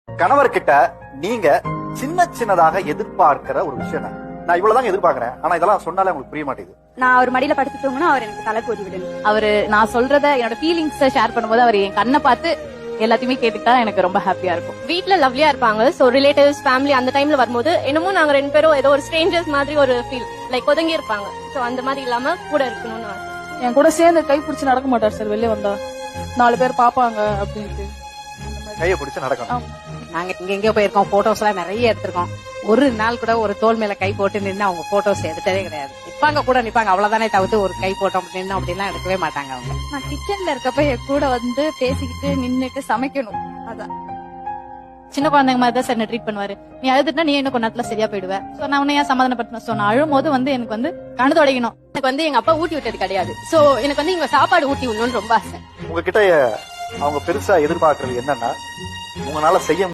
கணவர்கிட்ட நீங்க சின்ன சின்னதாக எதிர்பார்க்கிற ஒரு விஷயம் நான் இவ்வளவுதான் எதிர்பார்க்கிறேன், ஆனா இதெல்லாம் சொன்னாலே உங்களுக்கு புரிய மாட்டேங்குது. நான் அவர் மடியில படுத்துட்டோம்னா அவர் எனக்கு தலை கோதி விடணும். அவரு நான் சொல்றத என்னோட ஃபீலிங்ஸ் ஷேர் பண்ணும்போது அவர் என் கண்ணை பார்த்து எல்லாத்தையுமே கேட்டுக்கிட்டா எனக்கு ரொம்ப ஹாப்பியா இருக்கும். வீட்ல லவ்லியா இருப்பாங்க. சோ ரிலேட்டிவ்ஸ் ஃபேமிலி அந்த டைம்ல வரும்போது என்னமோ நாங்க 2 பேரும் ஏதோ ஒரு ஸ்ட்ரேஞ்சர்ஸ் மாதிரி ஒரு ஃபீல் லைக் ஒதுங்கி இருப்பாங்க. சோ அந்த மாதிரி இல்லாம கூட இருக்கணும்னு ஆசை. என் கூட சேர்ந்து கை பிடிச்சு நடக்க மாட்டார் சார். வெளியே வந்தா 4 பேர் பாப்பாங்க அப்படின்ட்டு கையை பிடிச்சு நடக்கணும். நாங்க இங்க எங்கேயோ போயிருக்கோம், போட்டோஸ் எல்லாம் நிறைய எடுத்திருக்கோம். ஒரு நாள் கூட ஒரு தோல் மேல கை போட்டு நின்று அவங்க போட்டோஸ் எடுத்ததே கிடையாது. நிப்பாங்க கூட நிப்பாங்க, அவ்வளவுதானே தவிர்த்து ஒரு கை போட்டோம் நின்று அப்படின்லாம் எடுக்கவே மாட்டாங்க அவங்க. நான் கிச்சன்ல இருக்கப்ப என் கூட வந்து பேசிக்கிட்டு நின்னுட்டு சமைக்கணும். அதான் சின்ன குழந்தைங்க மாதிரி தான் சார் என்ன ட்ரீட் பண்ணுவாரு. நீ அழுதுட்டா நீ இன்னும் கொஞ்ச நேரத்துல சரியா போயிடுவேன். சோ நான் உன்னையா சமாதானப்படுத்தினேன். சோ நான் அழும் போது வந்து எனக்கு வந்து கணு தொடங்கணும். எனக்கு வந்து எங்க அப்பா ஊட்டி விட்டது கிடையாது. சோ எனக்கு வந்து இங்க சாப்பாடு ஊட்டி விடணும்னு ரொம்ப ஆசை. உங்ககிட்ட அவங்க பெருசா எதிர்பார்க்கறது என்னன்னா, உங்களால செய்ய